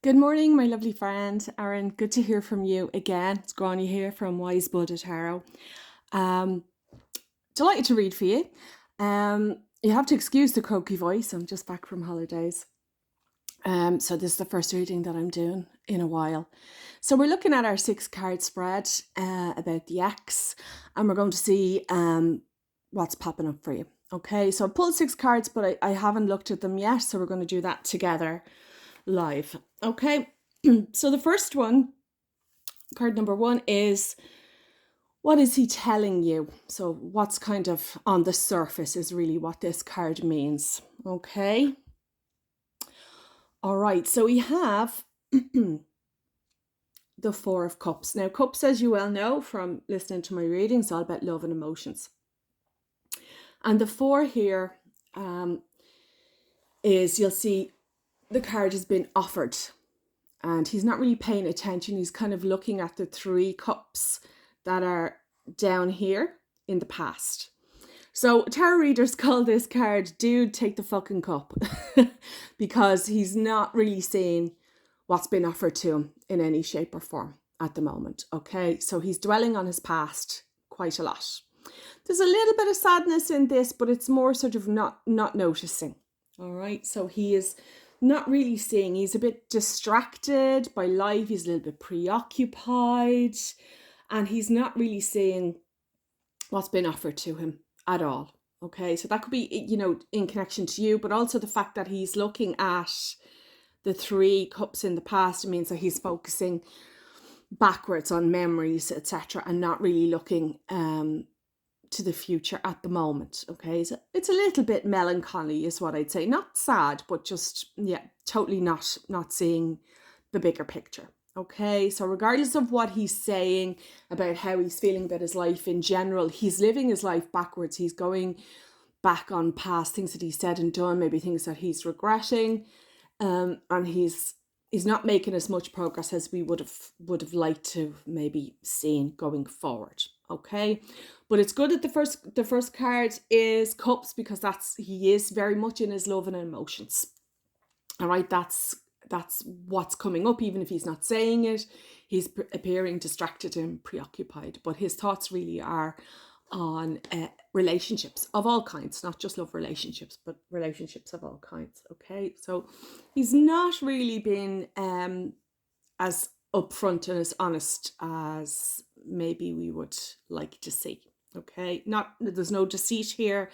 Good morning, my lovely friend, Erin. Good to hear from you again. It's Gráinne here from Wise Buddha Tarot. Um, Delighted to read for you. You have to excuse the croaky voice. I'm just back from holidays. So this is the first reading that I'm doing in a while. So we're looking at our 6-card spread about the X, and we're going to see what's popping up for you. Okay, so I pulled 6 cards, but I haven't looked at them yet, so we're going to do that together live. Okay, so the first one, card number 1, is what is he telling you? So what's kind of on the surface is really what this card means. Okay. All right, so we have the 4 of Cups. Now, Cups, as you well know from listening to my readings, all about love and emotions. And the 4 here is, you'll see the card has been offered and he's not really paying attention. He's kind of looking at the 3 cups that are down here in the past. So tarot readers call this card, dude, take the fucking cup, because he's not really seeing what's been offered to him in any shape or form at the moment. Okay, so he's dwelling on his past quite a lot. There's a little bit of sadness in this, but it's more sort of not noticing. All right, so he is not really seeing. He's a bit distracted by life. He's a little bit preoccupied, and he's not really seeing what's been offered to him at all. Okay, so that could be, in connection to you, but also the fact that he's looking at the 3 cups in the past. It means that he's focusing backwards on memories, etc., and not really looking to the future at the moment. Okay, so it's a little bit melancholy is what I'd say. Not sad, but just, totally not seeing the bigger picture. Okay, so regardless of what he's saying about how he's feeling about his life in general, he's living his life backwards. He's going back on past things that he said and done, maybe things that he's regretting, and he's not making as much progress as we would have liked to maybe seen going forward. Okay, but it's good that the first card is Cups, because he is very much in his love and emotions. All right, that's what's coming up. Even if he's not saying it, he's appearing distracted and preoccupied, but his thoughts really are on relationships of all kinds, not just love relationships, but relationships of all kinds. Okay, so he's not really been as upfront and as honest as maybe we would like to see. Okay, there's no deceit here.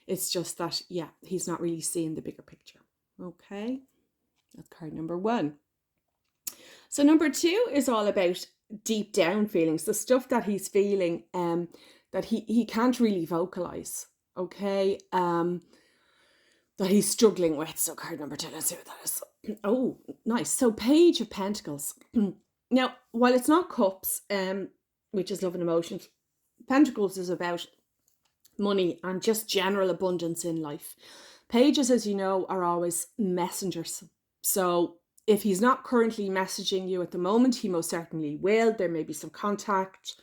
It's just that, he's not really seeing the bigger picture. Okay, that's card number 1. So number 2 is all about deep down feelings, the stuff that he's feeling that he can't really vocalize. Okay, that he's struggling with. So card number 2, let's see what that is. Oh, nice. So Page of Pentacles. Now, while it's not Cups, which is love and emotions, Pentacles is about money and just general abundance in life. Pages, as you know, are always messengers. So if he's not currently messaging you at the moment, he most certainly will. There may be some contact.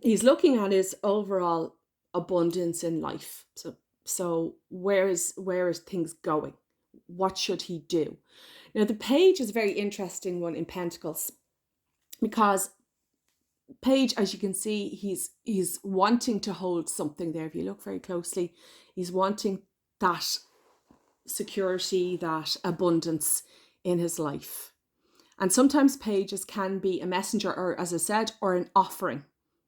He's looking at his overall abundance in life. So where is things going? What should he do? Now, the Page is a very interesting one in Pentacles, because Page, as you can see, he's wanting to hold something there. If you look very closely, he's wanting that security, that abundance in his life. And sometimes pages can be a messenger, or, as I said, or an offering.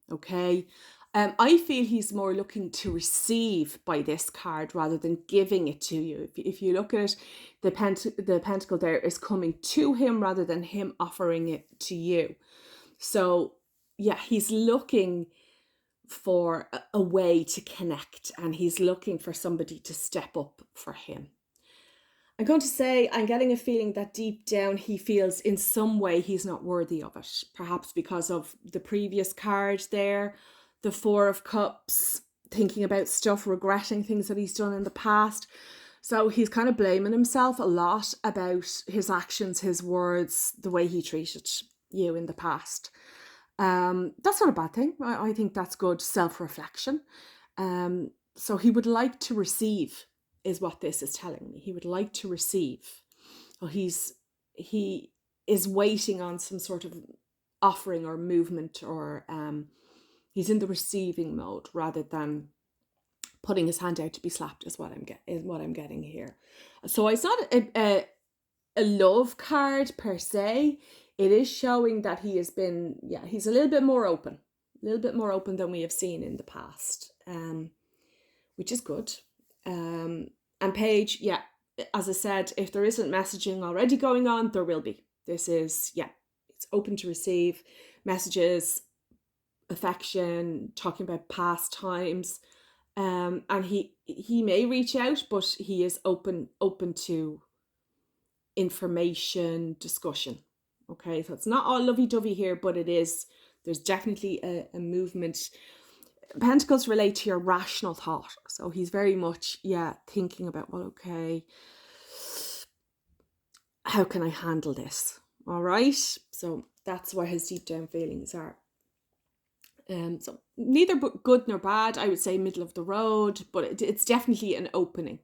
Okay, I feel he's more looking to receive by this card rather than giving it to you. If you look at it, the pentacle there is coming to him rather than him offering it to you. So he's looking for a way to connect, and he's looking for somebody to step up for him. I'm going to say, I'm getting a feeling that deep down he feels in some way he's not worthy of it. Perhaps because of the previous card there, the 4 of Cups, thinking about stuff, regretting things that he's done in the past. So he's kind of blaming himself a lot about his actions, his words, the way he treated you in the past. That's not a bad thing. I think that's good self-reflection. So he would like to receive, is what this is telling me. He would like to receive. Well, he's he is waiting on some sort of offering or movement, or he's in the receiving mode rather than putting his hand out to be slapped, is what I'm getting here. So it's not a love card per se. It is showing that he has been, he's a little bit more open than we have seen in the past, which is good. And Page, as I said, if there isn't messaging already going on, there will be. This is, it's open to receive messages, affection, talking about past times. And he may reach out, but he is open to information, discussion. Okay, so it's not all lovey-dovey here, but there's definitely a movement. Pentacles relate to your rational thought. So he's very much, thinking about, well, okay, how can I handle this? All right. So that's where his deep down feelings are. So neither good nor bad, I would say middle of the road, but it's definitely an opening.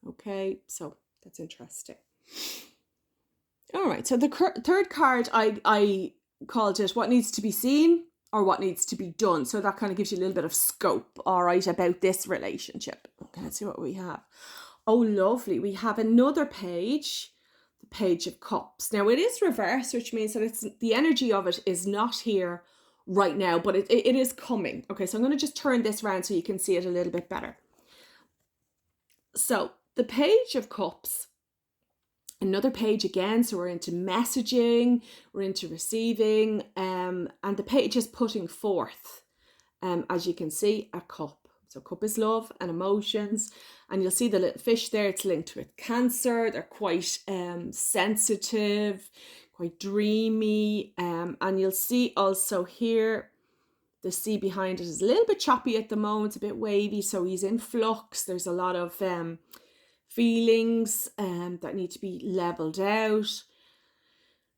Okay, so that's interesting. All right, so the third card, I called it what needs to be seen or what needs to be done. So that kind of gives you a little bit of scope, all right, about this relationship. Okay, let's see what we have. Oh, lovely. We have another page, the Page of Cups. Now, it is reversed, which means that the energy of it is not here right now, but it is coming. Okay, so I'm going to just turn this around so you can see it a little bit better. So the Page of Cups, another page again, so we're into messaging, we're into receiving, and the page is putting forth, as you can see, a cup. So cup is love and emotions, and you'll see the little fish there, it's linked with Cancer. They're quite sensitive, quite dreamy, and you'll see also here the sea behind it is a little bit choppy at the moment, a bit wavy, so he's in flux. There's a lot of feelings that need to be leveled out.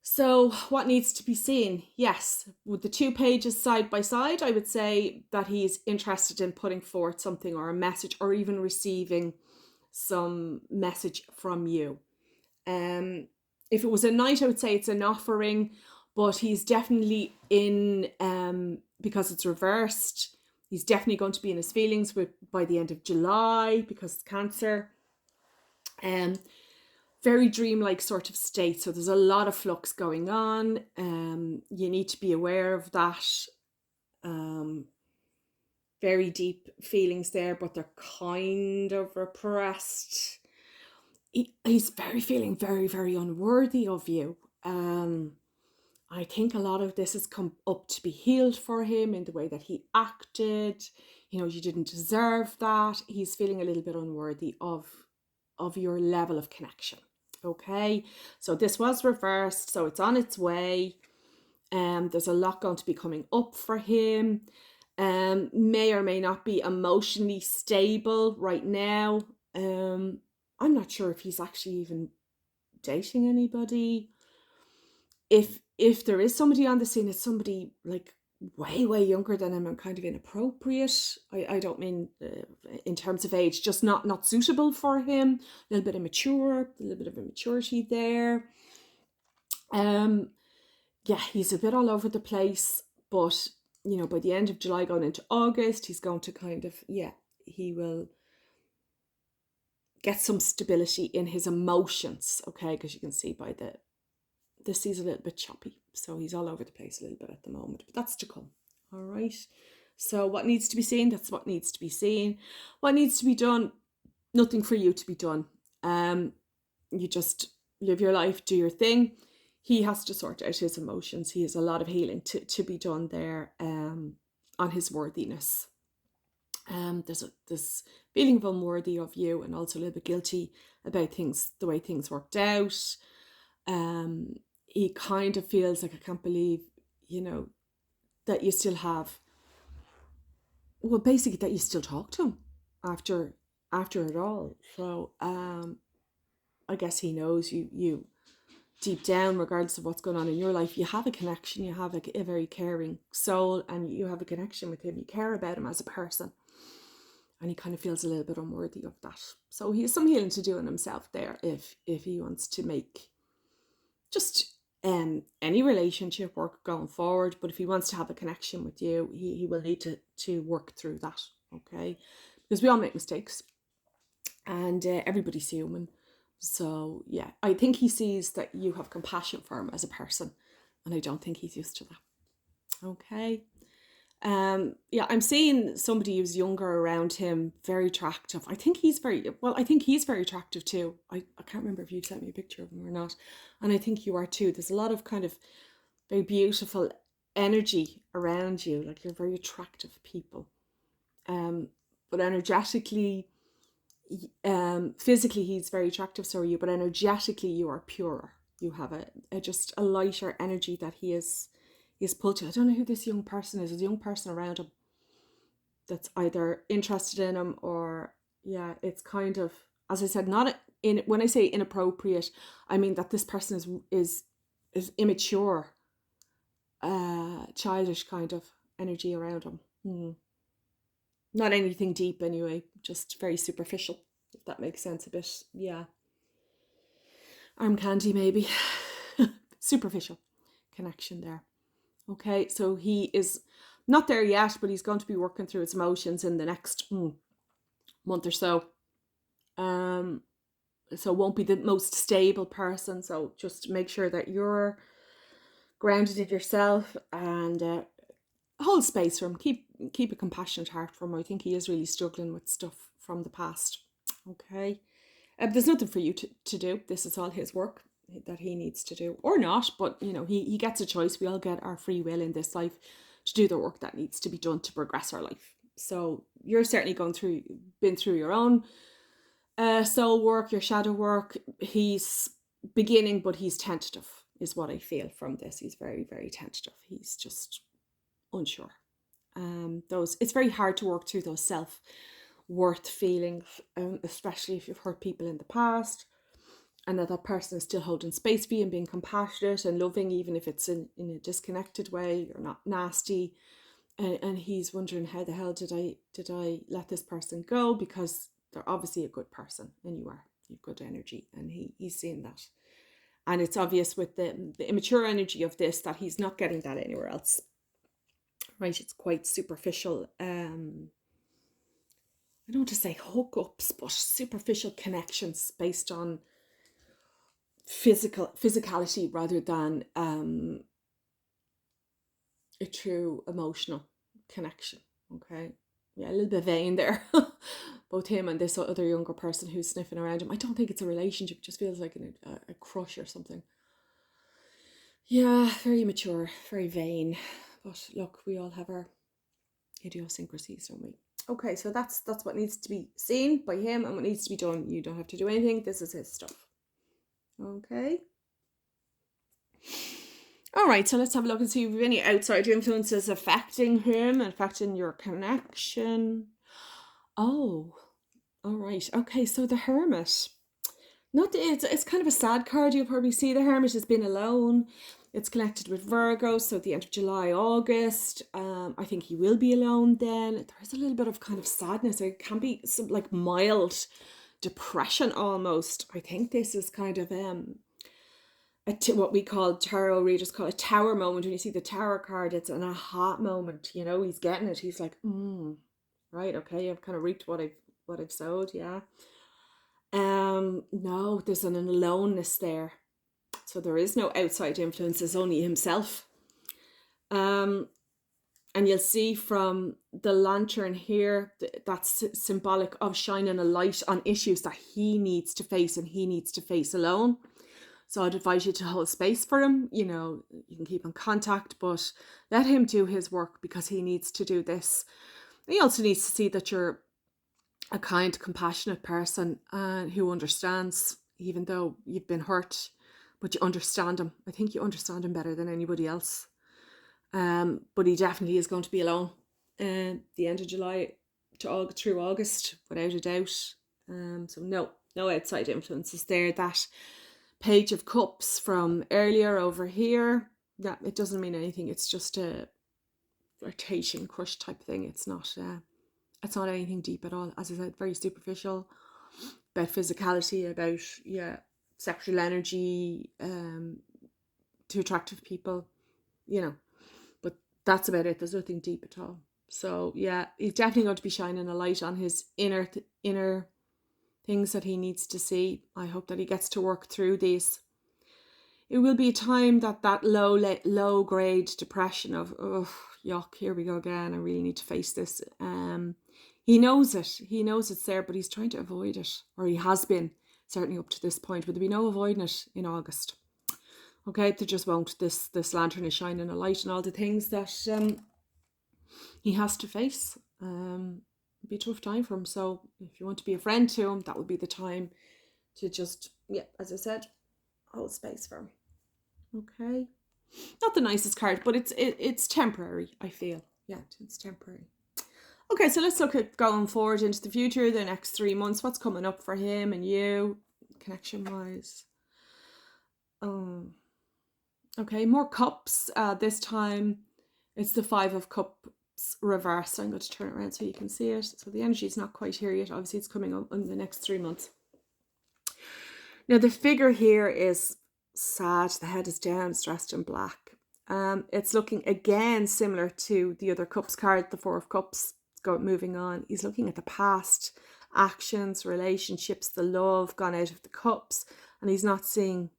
So what needs to be seen? Yes, with the two pages side by side, I would say that he's interested in putting forth something or a message, or even receiving some message from you. If it was a knight, I would say it's an offering, but he's definitely in, because it's reversed, he's definitely going to be in his feelings by the end of July, because it's Cancer. Very dreamlike sort of state. So there's a lot of flux going on. You need to be aware of that. Very deep feelings there, but they're kind of repressed. He's feeling very, very unworthy of you. I think a lot of this has come up to be healed for him in the way that he acted. You didn't deserve that. He's feeling a little bit unworthy of your level of connection. Okay, so this was reversed, so it's on its way. There's a lot going to be coming up for him. May or may not be emotionally stable right now. I'm not sure if he's actually even dating anybody. If there is somebody on the scene, it's somebody like way younger than him and kind of inappropriate. I don't mean in terms of age, just not suitable for him. A little bit immature, a little bit of immaturity there. He's a bit all over the place, but by the end of July going into August, he's going to kind of, he will get some stability in his emotions, okay? Because you can see by the sea's a little bit choppy, so he's all over the place a little bit at the moment, but that's to come. All right, so what needs to be seen? That's what needs to be seen. What needs to be done? Nothing for you to be done. You just live your life, do your thing. He has to sort out his emotions. He has a lot of healing to be done there, on his worthiness. There's this feeling of unworthy of you, and also a little bit guilty about the way things worked out. He kind of feels like, I can't believe, that you still have, well, basically that you still talk to him after it all. So I guess he knows you deep down, regardless of what's going on in your life, you have a connection, you have a very caring soul, and you have a connection with him, you care about him as a person, and he kind of feels a little bit unworthy of that. So he has some healing to do in himself there, if he wants to just any relationship work going forward. But if he wants to have a connection with you, he will need to work through that, okay? Because we all make mistakes, and everybody's human. So yeah, I think he sees that you have compassion for him as a person, and I don't think he's used to that. Okay. Yeah, I'm seeing somebody who's younger around him, very attractive. I think he's very well. I think he's very attractive too. I can't remember if you sent me a picture of him or not, and I think you are too. There's a lot of kind of very beautiful energy around you. Like, you're very attractive people. But energetically, physically he's very attractive, so are you, but energetically you are purer. You have a just a lighter energy that he's pulled to. I don't know who this young person is. There's a young person around him that's either interested in him, or yeah, it's kind of, as I said, not in, when I say inappropriate, I mean that this person is immature, childish kind of energy around him. Not anything deep anyway, just very superficial, if that makes sense a bit. Yeah. Arm candy, maybe. Superficial connection there. Okay, so he is not there yet, but he's going to be working through his emotions in the next month or so. So won't be the most stable person. So just make sure that you're grounded in yourself, and hold space for him. Keep a compassionate heart for him. I think he is really struggling with stuff from the past. Okay. There's nothing for you to do. This is all his work that he needs to do, or not, but you know, he gets a choice. We all get our free will in this life to do the work that needs to be done to progress our life. So you're certainly been through your own soul work, your shadow work. He's beginning, but he's tentative, is what I feel from this. He's very, very tentative. He's just unsure. It's very hard to work through those self-worth feelings, especially if you've hurt people in the past, and that person is still holding space for you and being compassionate and loving, even if it's in a disconnected way. You're not nasty, and he's wondering, how the hell did I let this person go? Because they're obviously a good person, and you've good energy, and he's seeing that. And it's obvious with the immature energy of this that he's not getting that anywhere else. Right? It's quite superficial. I don't want to say hookups, but superficial connections based on physicality rather than a true emotional connection. Okay. Yeah, a little bit vain there. Both him and this other younger person who's sniffing around him. I don't think it's a relationship. It just feels like a crush or something. Yeah, very mature, very vain. But look, we all have our idiosyncrasies, don't we? Okay, so that's what needs to be seen by him, and what needs to be done. You don't have to do anything. This is his stuff. Okay. All right, so let's have a look and see if we have any outside influences affecting him, affecting your connection. Oh, all right. Okay, so the Hermit. It's kind of a sad card. You'll probably see the Hermit has been alone. It's connected with Virgo, so at the end of July, August. I think he will be alone then. There is a little bit of kind of sadness. There can be some like mild depression almost. I think this is kind of what we call, tarot readers call a tower moment. When you see the Tower card, it's an aha moment. You know, he's getting it. He's like, right, okay, I've kind of reaped what I've sowed. Yeah. No, there's an aloneness there. So there is no outside influences, only himself. And you'll see from the lantern here, that's symbolic of shining a light on issues that he needs to face, and he needs to face alone. So I'd advise you to hold space for him. You know, you can keep in contact, but let him do his work, because he needs to do this. He also needs to see that you're a kind, compassionate person who understands, even though you've been hurt, but you understand him. I think you understand him better than anybody else. But he definitely is going to be alone the end of July through August, without a doubt. So no outside influences there. That Page of Cups from earlier over here, that it doesn't mean anything. It's just a flirtation, crush type thing. It's not anything deep at all. As I said, very superficial, about physicality, about sexual energy, to attractive people, you know, but that's about it. There's nothing deep at all. So yeah, he's definitely going to be shining a light on his inner things that he needs to see. I hope that he gets to work through these. It will be a time that low grade depression of, oh yuck, here we go again, I really need to face this. He knows it's there, but he's trying to avoid it, or he has been, certainly up to this point, but there'll be no avoiding it in August. Okay, there just won't. This lantern is shining a light on all the things that he has to face. It'll be a tough time for him. So if you want to be a friend to him, that would be the time to just, yeah, as I said, hold space for him. Okay, not the nicest card, but it's temporary, I feel. Yeah, it's temporary. Okay, so let's look at going forward into the future, the next 3 months. What's coming up for him and you, connection wise? Okay, more cups. This time it's the 5 of Cups reversed. I'm going to turn it around so you can see it. So the energy is not quite here yet. Obviously, it's coming up in the next 3 months. Now, the figure here is sad. The head is down, it's dressed in black. It's looking again similar to the other Cups card, the 4 of Cups. Moving on. He's looking at the past, actions, relationships, the love gone out of the cups, and he's not seeing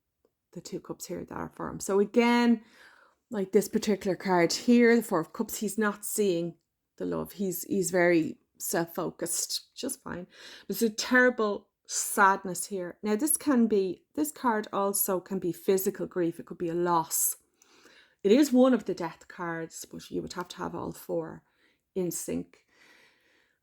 the 2 cups here that are for him. So again, like this particular card here, the 4 of Cups, he's not seeing the love. He's very self-focused, just fine. There's a terrible sadness here. Now this card also can be physical grief. It could be a loss. It is one of the death cards, but you would have to have all 4 in sync.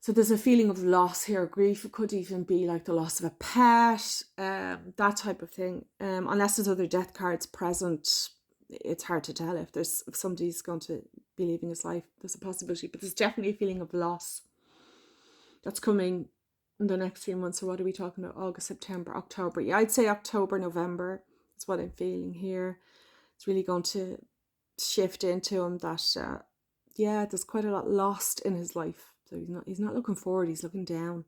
So there's a feeling of loss here, grief. It could even be like the loss of a pet, that type of thing. Unless there's other death cards present, it's hard to tell if somebody's going to be leaving his life. There's a possibility, but there's definitely a feeling of loss that's coming in the next few months. So what are we talking about? August, September, October. Yeah, I'd say October, November. That's what I'm feeling here. It's really going to shift into him that, yeah, there's quite a lot lost in his life. So he's not looking forward, he's looking down.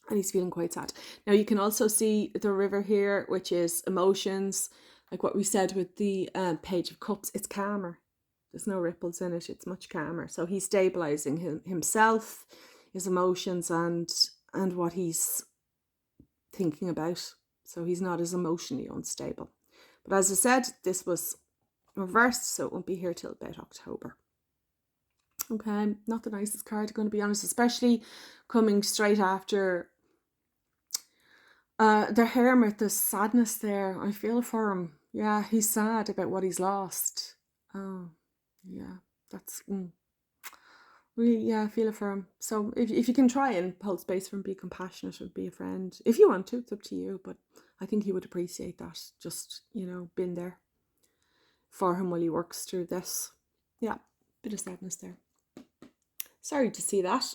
And he's feeling quite sad. Now you can also see the river here, which is emotions. Like what we said with the Page of Cups, it's calmer. There's no ripples in it, it's much calmer. So he's stabilizing himself, his emotions, and what he's thinking about. So he's not as emotionally unstable. But as I said, this was reversed, so it won't be here till about October. Okay, not the nicest card, going to be honest, especially coming straight after the Hermit, the sadness there. I feel for him. Yeah, he's sad about what he's lost. Oh, yeah, that's really, yeah, I feel it for him. So if you can try and hold space for him, be compassionate and be a friend. If you want to, it's up to you, but I think he would appreciate that. Just, being there for him while he works through this. Yeah, bit of sadness there. Sorry to see that.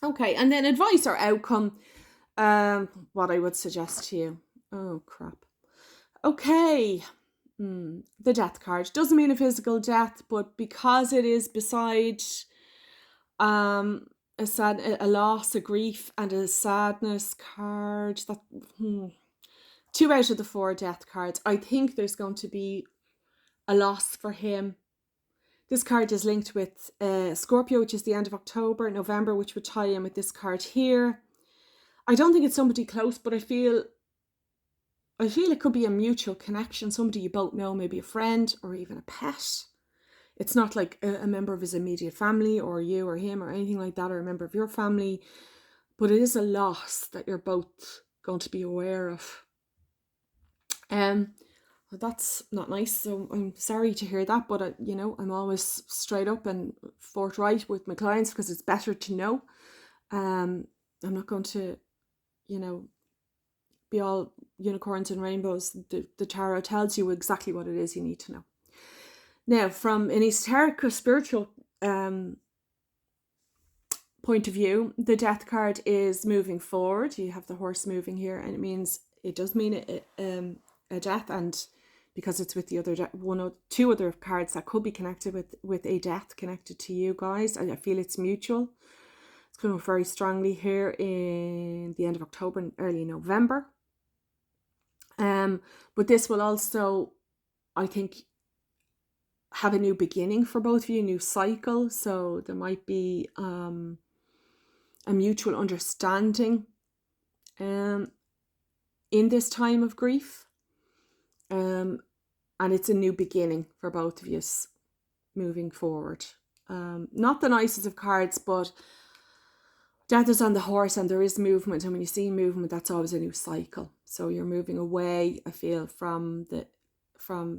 Okay, and then advice or outcome. What I would suggest to you. Oh, crap. Okay. The death card. Doesn't mean a physical death, but because it is beside a loss, a grief, and a sadness card, that 2 out of the 4 death cards, I think there's going to be a loss for him. This card is linked with Scorpio, which is the end of October, November, which would tie in with this card here. I don't think it's somebody close, but I feel it could be a mutual connection, somebody you both know, maybe a friend or even a pet. It's not like a member of his immediate family or you or him or anything like that, or a member of your family, but it is a loss that you're both going to be aware of. That's not nice, so I'm sorry to hear that, but I'm always straight up and forthright with my clients because it's better to know. I'm not going to be all unicorns and rainbows. The tarot tells you exactly what it is you need to know. Now, from an esoteric or spiritual point of view, the death card is moving forward. You have the horse moving here, and it does mean a death, and because it's with the other 2 other cards that could be connected with a death connected to you guys. I feel it's mutual. It's coming very strongly here in the end of October and early November. But this will also I think, have a new beginning for both of you, a new cycle. So there might be a mutual understanding in this time of grief. And it's a new beginning for both of you moving forward. Not the nicest of cards, but Death is on the horse and there is movement. And when you see movement, that's always a new cycle. So you're moving away, I feel,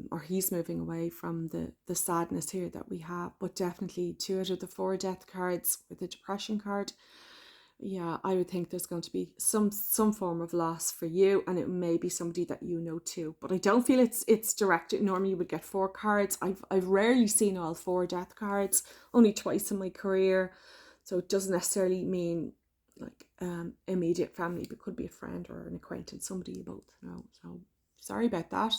or he's moving away from the sadness here that we have. But definitely 2 out of the 4 death cards with the depression card. Yeah, I would think there's going to be some form of loss for you, and it may be somebody that you know too. But I don't feel it's directed. Normally you would get 4 cards. I've rarely seen all 4 death cards, only twice in my career. So it doesn't necessarily mean like immediate family, but it could be a friend or an acquaintance, somebody you both know. So sorry about that.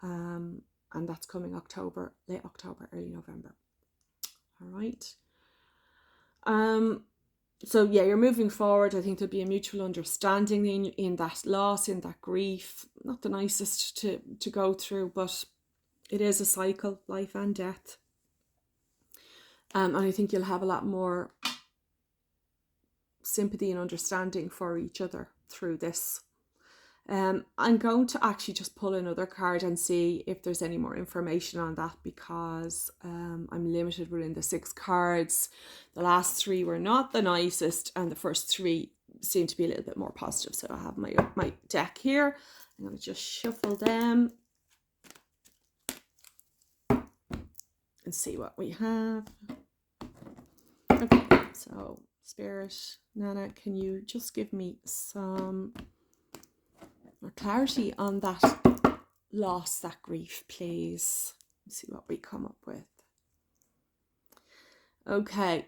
And that's coming late October, early November. All right. So yeah, you're moving forward. I think there'll be a mutual understanding in that loss, in that grief. Not the nicest to go through, but it is a cycle, life and death. And I think you'll have a lot more sympathy and understanding for each other through this. I'm going to actually just pull another card and see if there's any more information on that, because I'm limited within the 6 cards. The last 3 were not the nicest, and the first 3 seem to be a little bit more positive. So I have my deck here. I'm going to just shuffle them and see what we have. Okay, so Spirit, Nana, can you just give me some more clarity on that loss, that grief, please? Let's see what we come up with. Okay,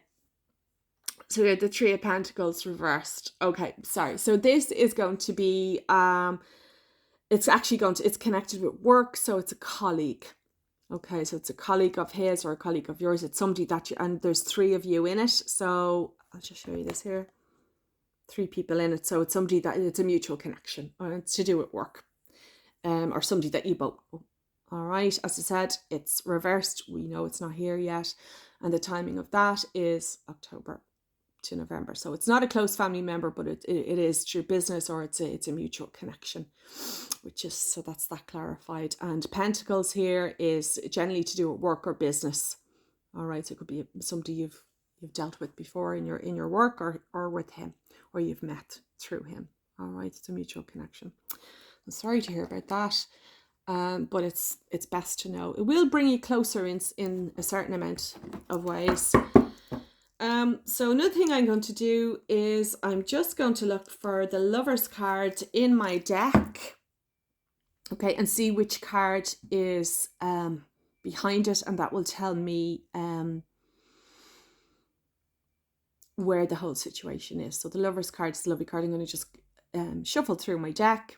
so we had the 3 of Pentacles reversed. Okay, sorry. So this is going to be it's connected with work, so it's a colleague. Okay, so it's a colleague of his or a colleague of yours. It's somebody that and there's 3 of you in it. So I'll just show you this here. 3 people in it. So it's somebody that it's a mutual connection, or it's to do with work, or somebody that you both know. All right, as I said, it's reversed. We know it's not here yet, and the timing of that is October to November. So it's not a close family member, but it is through business, or it's a mutual connection, which is, so that's that clarified. And Pentacles here is generally to do with work or business. All right, so it could be somebody you've dealt with before in your work, or with him, or you've met through him. All right, it's a mutual connection. I'm sorry to hear about that, but it's best to know. It will bring you closer in a certain amount of ways. So another thing I'm going to do is I'm just going to look for the Lover's card in my deck, okay, and see which card is behind it, and that will tell me where the whole situation is. So the Lover's card is a lovely card. I'm going to just shuffle through my deck,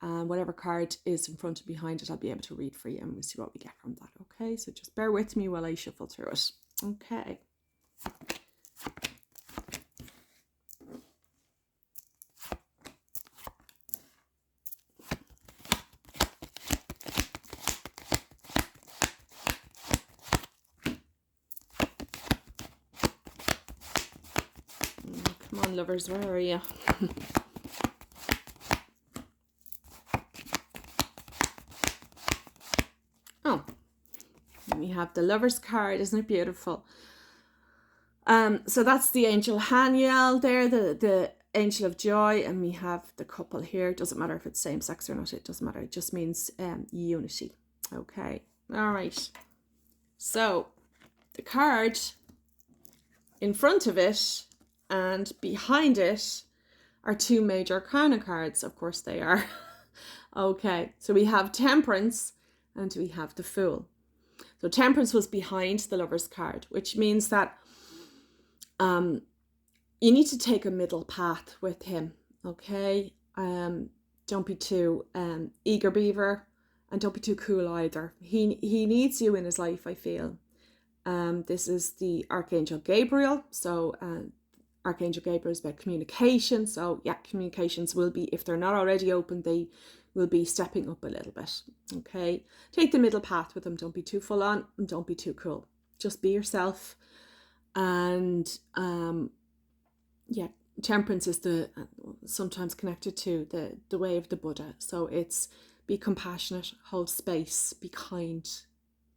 and whatever card is in front and behind it, I'll be able to read for you, and we'll see what we get from that. Okay, so just bear with me while I shuffle through it. Okay. Come on, lovers, where are you? Oh, we have the Lover's card. Isn't it beautiful? So that's the angel Haniel there, the angel of joy, and we have the couple here. It doesn't matter if it's same sex or not, it doesn't matter. It just means unity. Okay, all right. So the card in front of it and behind it are 2 major arcana cards. Of course they are. Okay, so we have Temperance and we have the Fool. So Temperance was behind the Lover's card, which means that you need to take a middle path with him, okay? Don't be too eager beaver, and don't be too cool either. He needs you in his life, I feel. This is the Archangel Gabriel. So Archangel Gabriel is about communication. So yeah, communications will be, if they're not already open, they will be stepping up a little bit. Okay, take the middle path with them. Don't be too full on and don't be too cruel. Just be yourself. And yeah, temperance is sometimes connected to the way of the Buddha. So it's be compassionate, hold space, be kind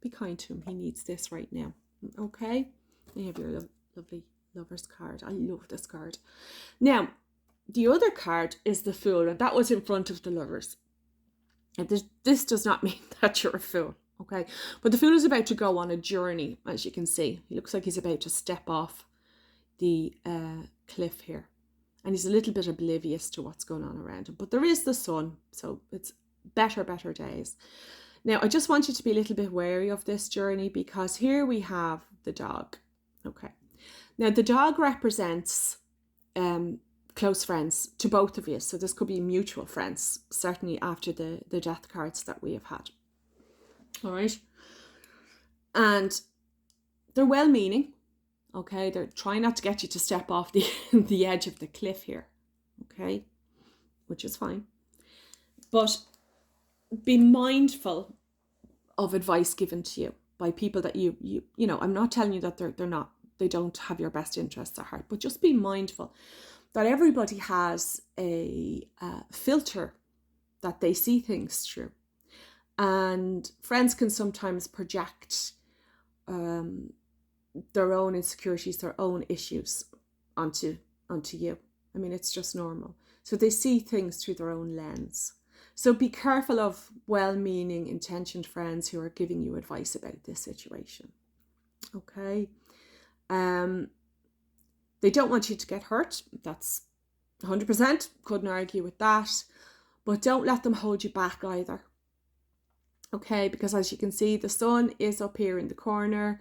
to him. He needs this right now. Okay, you have your lovely Lover's card. I love this card. Now, the other card is the Fool, and that was in front of the Lovers. And this does not mean that you're a fool, okay? But the Fool is about to go on a journey, as you can see. He looks like he's about to step off the cliff here. And he's a little bit oblivious to what's going on around him. But there is the sun, so it's better days. Now, I just want you to be a little bit wary of this journey, because here we have the dog, okay? Now, the dog represents close friends to both of you. So this could be mutual friends, certainly after the death cards that we have had. All right. And they're well-meaning, okay? They're trying not to get you to step off the edge of the cliff here, okay? Which is fine. But be mindful of advice given to you by people that you know, I'm not telling you that they don't have your best interests at heart, but just be mindful that everybody has a filter that they see things through. And friends can sometimes project their own insecurities, their own issues onto you. I mean, it's just normal. So they see things through their own lens. So be careful of well-meaning, intentioned friends who are giving you advice about this situation. Okay? They don't want you to get hurt. That's 100%. Couldn't argue with that. But don't let them hold you back either. Okay, because as you can see, the sun is up here in the corner.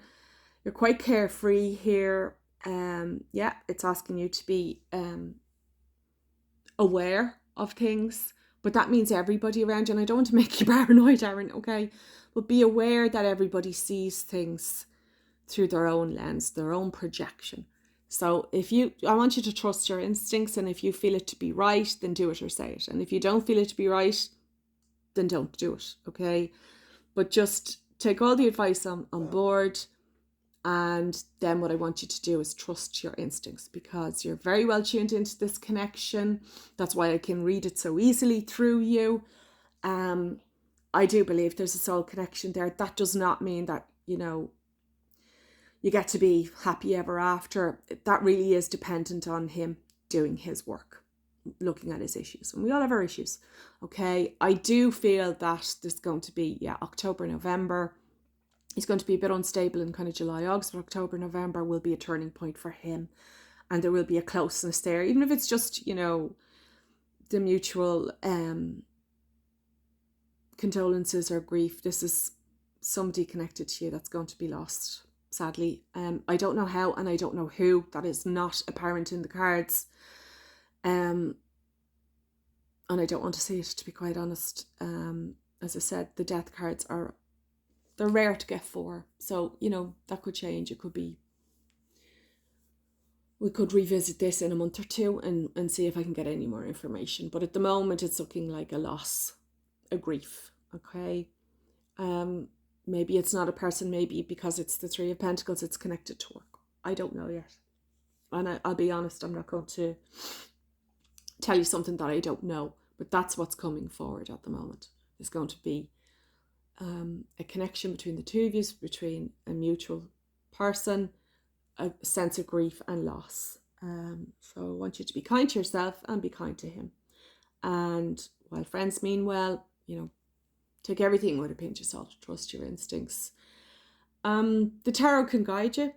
You're quite carefree here. Yeah, it's asking you to be aware of things. But that means everybody around you. And I don't want to make you paranoid, Aaron, okay? But be aware that everybody sees things through their own lens, their own projection. So I want you to trust your instincts, and if you feel it to be right, then do it or say it. And if you don't feel it to be right, then don't do it, okay? But just take all the advice on board, and then what I want you to do is trust your instincts, because you're very well tuned into this connection. That's why I can read it so easily through you. I do believe there's a soul connection there. That does not mean that, you know, you get to be happy ever after. That really is dependent on him doing his work, looking at his issues. And we all have our issues, okay? I do feel that there's going to be, October, November. He's going to be a bit unstable in kind of July, August, but October, November will be a turning point for him. And there will be a closeness there, even if it's just, you know, the mutual condolences or grief. This is somebody connected to you that's going to be lost, sadly. I don't know how, and I don't know who. That is not apparent in the cards. And I don't want to say it, to be quite honest. As I said, the death cards they're rare to get for. So, you know, that could change. It could be, we could revisit this in a month or two and see if I can get any more information. But at the moment, it's looking like a loss, a grief, okay? Maybe it's not a person, maybe because it's the Three of Pentacles, it's connected to work. I don't know yet. And I'll be honest, I'm not going to tell you something that I don't know, but that's what's coming forward at the moment. There's going to be a connection between the two of you, between a mutual person, a sense of grief and loss. So I want you to be kind to yourself and be kind to him. And while friends mean well, you know, take everything with a pinch of salt. Trust your instincts. The tarot can guide you.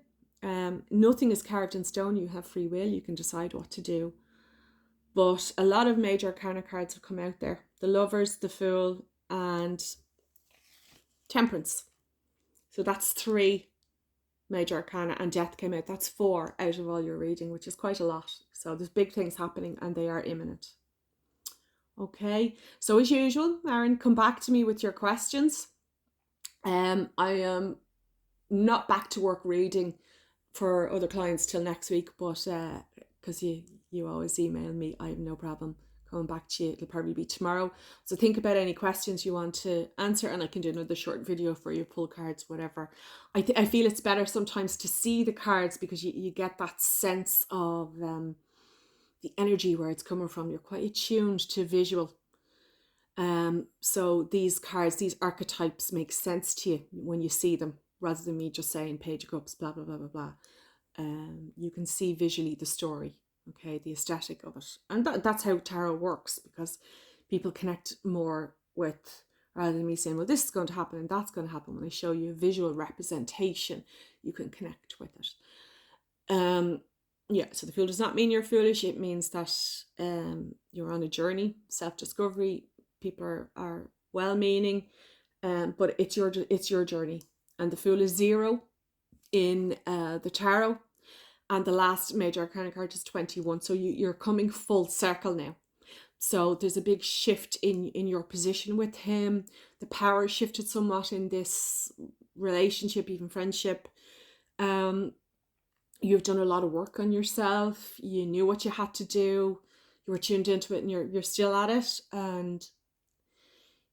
Nothing is carved in stone. You have free will. You can decide what to do. But a lot of major arcana cards have come out there. The Lovers, the Fool, and Temperance. So that's 3 major arcana, and Death came out. That's 4 out of all your reading, which is quite a lot. So there's big things happening, and they are imminent. Okay, so as usual, Aaron, come back to me with your questions. I am not back to work reading for other clients till next week, but because you always email me, I have no problem coming back to you. It'll probably be tomorrow. So think about any questions you want to answer, and I can do another short video for you, pull cards, whatever. I feel it's better sometimes to see the cards, because you get that sense of the energy where it's coming from. You're quite attuned to visual. So these cards, these archetypes make sense to you when you see them, rather than me just saying Page of Cups, blah, blah, blah, blah, blah. You can see visually the story, okay, the aesthetic of it. And that's how tarot works, because people connect more with, rather than me saying, well, this is going to happen and that's going to happen. When I show you a visual representation, you can connect with it. Yeah, so the Fool does not mean you're foolish. It means that you're on a journey, self-discovery. People are well-meaning, but it's your journey. And the Fool is 0 in the tarot, and the last major arcana card is 21. So you're coming full circle now. So there's a big shift in your position with him. The power shifted somewhat in this relationship, even friendship. You've done a lot of work on yourself. You knew what you had to do. You were tuned into it, and you're still at it. And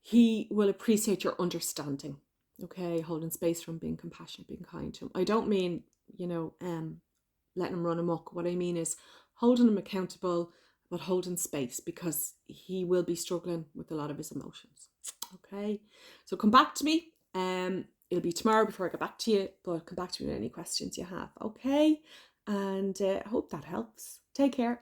he will appreciate your understanding. Okay, holding space from, being compassionate, being kind to him. I don't mean, letting him run amok. What I mean is holding him accountable, but holding space, because he will be struggling with a lot of his emotions. Okay, so come back to me. It'll be tomorrow before I get back to you, but come back to me with any questions you have. Okay, and I hope that helps. Take care.